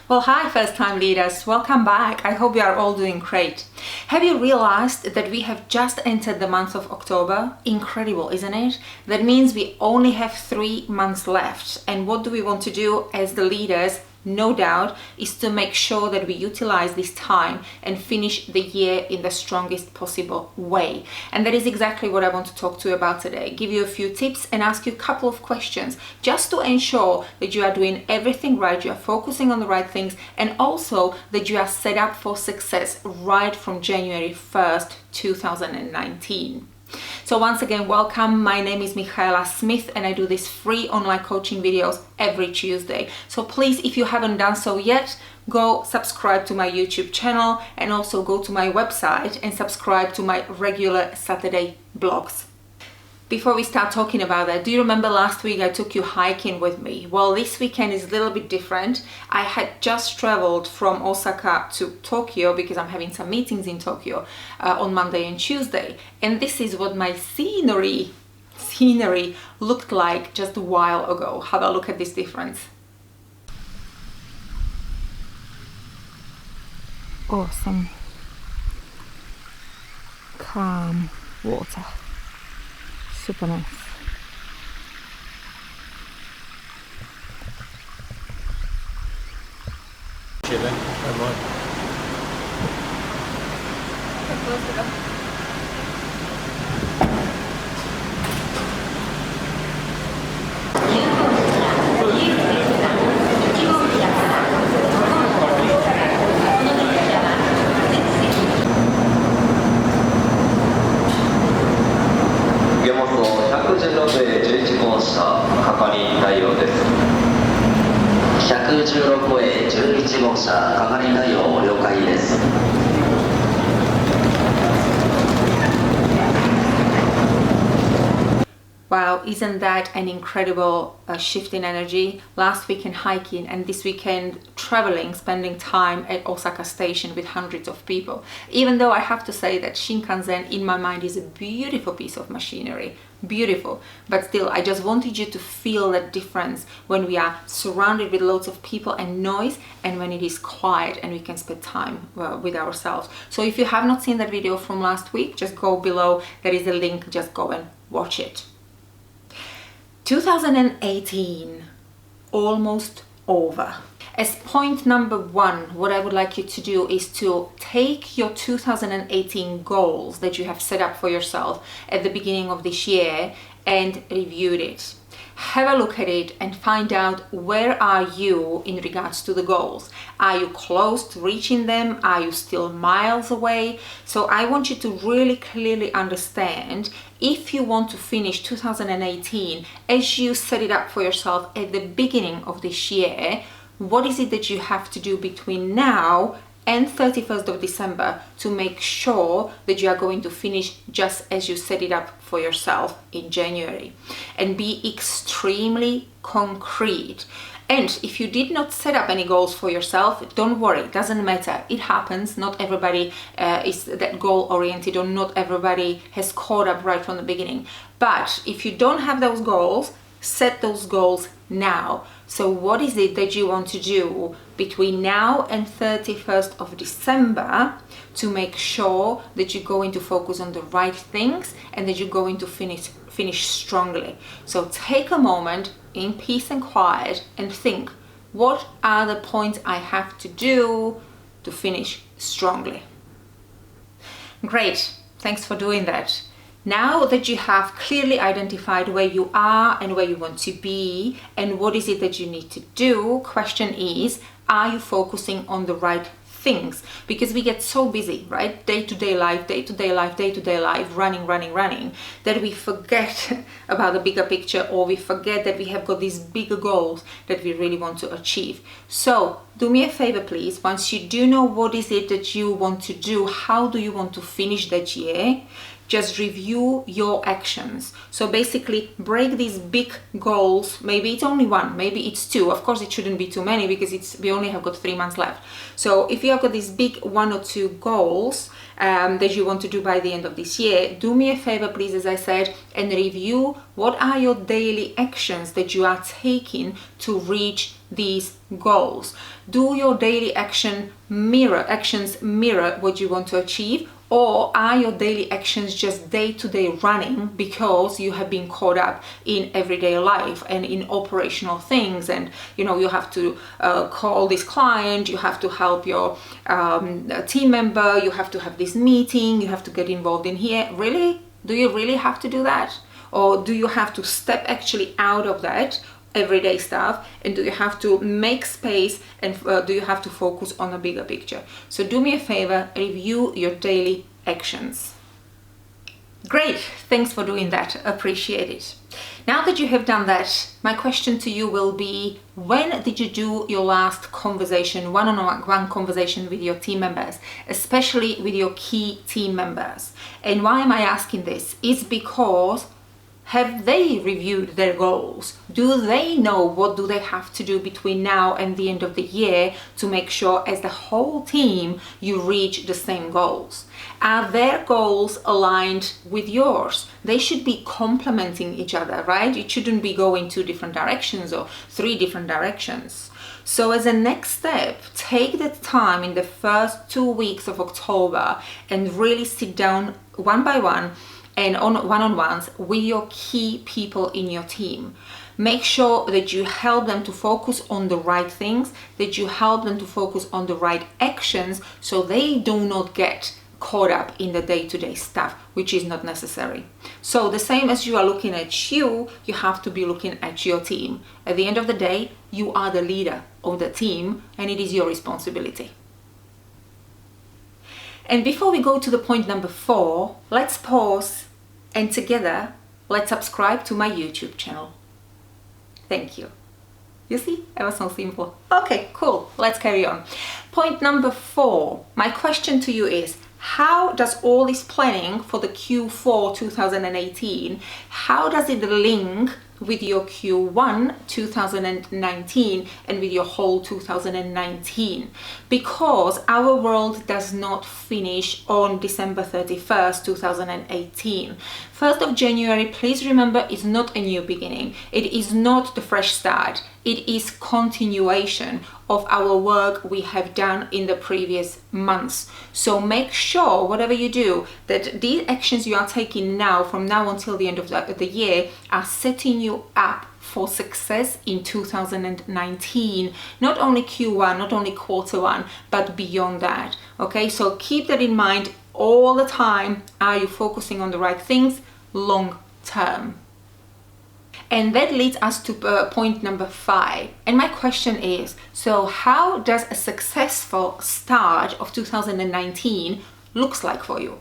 Well, hi first time leaders, welcome back. I hope you are all doing great. Have you realized that we have just entered the month of October? Incredible, isn't it? That means we only have 3 months left. And what do we want to do as the leaders? No doubt is to make sure that we utilize this time and finish the year in the strongest possible way. And that is exactly what I want to talk to you about today. Give you a few tips and ask you a couple of questions just to ensure that you are doing everything right, you are focusing on the right things, and also that you are set up for success right from January 1st, 2019. So once again, welcome. My name is Michaela Smith and I do these free online coaching videos every Tuesday. So please, if you haven't done so yet, go subscribe to my YouTube channel and also go to my website and subscribe to my regular Saturday blogs. Before we start talking about that, do you remember last week I took you hiking with me? Well, this weekend is a little bit different. I had just traveled from Osaka to Tokyo because I'm having some meetings in Tokyo on Monday and Tuesday. And this is what my scenery looked like just a while ago. Have a look at this difference. Awesome. Calm water. Super nice. Chilling, don't mind. Wow, isn't that an incredible shift in energy? Last weekend hiking and this weekend traveling, spending time at Osaka Station with hundreds of people. Even though I have to say that Shinkansen in my mind is a beautiful piece of machinery, beautiful, but still I just wanted you to feel that difference when we are surrounded with loads of people and noise and when it is quiet and we can spend time with ourselves. So if you have not seen that video from last week, just go below, there is a link, just go and watch it. 2018, almost over. As point number 1, what I would like you to do is to take your 2018 goals that you have set up for yourself at the beginning of this year and review it. Have a look at it and find out where are you in regards to the goals. Are you close to reaching them? Are you still miles away? So I want you to really clearly understand if you want to finish 2018 as you set it up for yourself at the beginning of this year, what is it that you have to do between now and 31st of December to make sure that you are going to finish just as you set it up for yourself in January, and be extremely concrete. And if you did not set up any goals for yourself, don't worry, it doesn't matter. It happens. Not everybody is that goal oriented, or not everybody has caught up right from the beginning. But if you don't have those goals, set those goals now. So what is it that you want to do between now and 31st of December to make sure that you're going to focus on the right things and that you're going to finish strongly? So take a moment in peace and quiet and think, what are the points I have to do to finish strongly? Great, thanks for doing that. Now that you have clearly identified where you are and where you want to be and what is it that you need to do, question is, are you focusing on the right things? Because we get so busy, right? Day-to-day life, running, that we forget about the bigger picture, or we forget that we have got these bigger goals that we really want to achieve. So do me a favor, please. Once you do know what is it that you want to do, how do you want to finish that year, just review your actions. So basically break these big goals. Maybe it's only 1, maybe it's 2. Of course it shouldn't be too many because we only have got 3 months left. So if you have got these big 1 or 2 goals, that you want to do by the end of this year, do me a favor, please, as I said, and review what are your daily actions that you are taking to reach these goals. Do your daily actions mirror what you want to achieve, or are your daily actions just day-to-day running because you have been caught up in everyday life and in operational things, and you have to call this client, you have to help your team member, you have to have this meeting, you have to get involved in here. Really? Do you really have to do that? Or do you have to step actually out of that everyday stuff, and do you have to make space, and do you have to focus on a bigger picture? So do me a favor, review your daily actions. Great, thanks for doing that, appreciate it. Now that you have done that, my question to you will be, when did you do your last conversation, one-on-one conversation with your team members, especially with your key team members? And why am I asking this? It's because, have they reviewed their goals? Do they know what do they have to do between now and the end of the year to make sure as the whole team you reach the same goals? Are their goals aligned with yours? They should be complementing each other, right? It shouldn't be going 2 different directions or 3 different directions. So as a next step, take the time in the first 2 weeks of October and really sit down one by one and on one-on-ones with your key people in your team. Make sure that you help them to focus on the right things, that you help them to focus on the right actions, so they do not get caught up in the day-to-day stuff, which is not necessary. So the same as you are looking at you have to be looking at your team. At the end of the day, you are the leader of the team, and it is your responsibility. And before we go to the point number 4, let's pause, and together, let's subscribe to my YouTube channel. Thank you. You see, it was so simple. Okay, cool, let's carry on. Point number 4, my question to you is, how does all this planning for the Q4 2018, how does it link with your Q1 2019 and with your whole 2019? Because our world does not finish on December 31st, 2018. 1st of January, please remember, is not a new beginning. It is not the fresh start. It is continuation of our work we have done in the previous months. So make sure, whatever you do, that these actions you are taking now, from now until the end of the year, are setting you up for success in 2019. Not only Q1, not only quarter 1, but beyond that. Okay, so keep that in mind all the time. Are you focusing on the right things long term? And that leads us to point number 5. And my question is, so how does a successful start of 2019 looks like for you?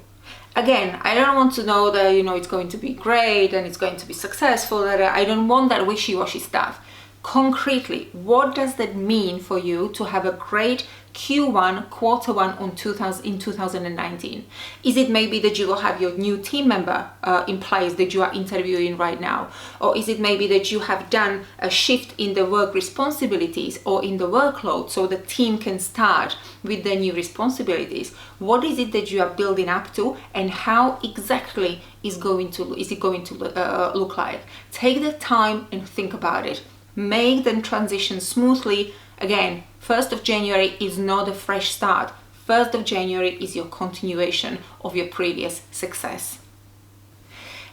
Again, I don't want to know that, it's going to be great and it's going to be successful. I don't want that wishy-washy stuff. Concretely, what does that mean for you to have a great Q1, quarter 1 in 2019? Is it maybe that you will have your new team member in place that you are interviewing right now? Or is it maybe that you have done a shift in the work responsibilities or in the workload so the team can start with their new responsibilities? What is it that you are building up to, and how exactly is it going to look like? Take the time and think about it. Make them transition smoothly. Again, 1st of January is not a fresh start. 1st of January is your continuation of your previous success.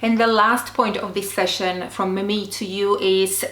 And the last point of this session from me to you is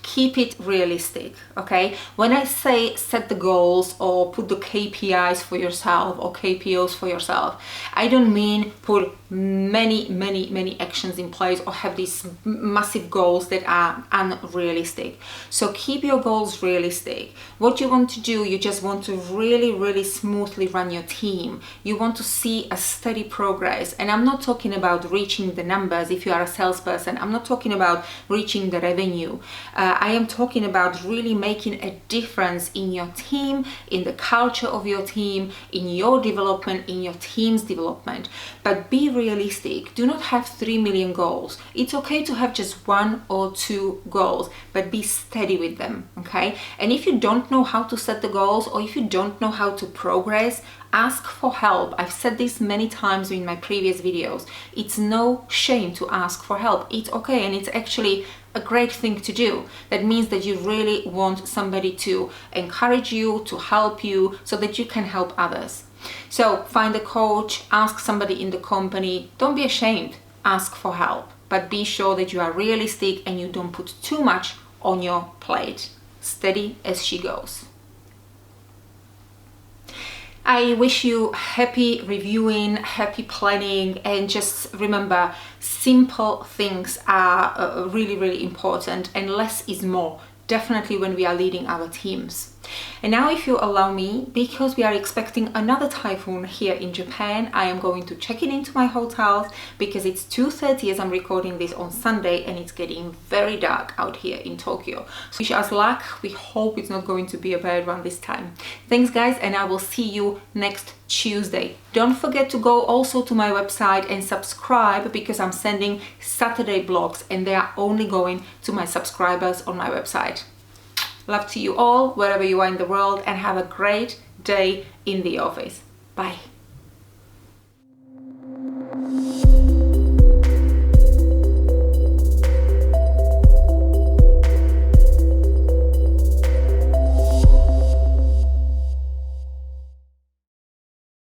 keep it realistic, okay? When I say set the goals or put the KPIs for yourself or KPOs for yourself, I don't mean put many actions in place or have these massive goals that are unrealistic. So keep your goals realistic. What you want to do, you just want to really smoothly run your team. You want to see a steady progress. And I'm not talking about reaching the numbers if you are a salesperson. I'm not talking about reaching the revenue. I am talking about really making a difference in your team, in the culture of your team, in your development, in your team's development. But be realistic. Do not have 3 million goals. It's okay to have just 1 or 2 goals, but be steady with them, okay? And if you don't know how to set the goals, or if you don't know how to progress, Ask for help. I've said this many times in my previous videos. It's no shame to ask for help. It's okay, and it's actually a great thing to do. That means that you really want somebody to encourage you, to help you, so that you can help others. So find a coach, ask somebody in the company. Don't be ashamed. Ask for help, but be sure that you are realistic and you don't put too much on your plate. Steady as she goes. I wish you happy reviewing, happy planning, and just remember, simple things are really, really important, and less is more, definitely when we are leading our teams. And now, if you allow me, because we are expecting another typhoon here in Japan, I am going to check into my hotels because it's 2:30 as I'm recording this on Sunday, and it's getting very dark out here in Tokyo. So wish us luck. We hope it's not going to be a bad one this time. Thanks guys, and I will see you next Tuesday. Don't forget to go also to my website and subscribe, because I'm sending Saturday blogs and they are only going to my subscribers on my website. Love to you all, wherever you are in the world, and have a great day in the office. Bye.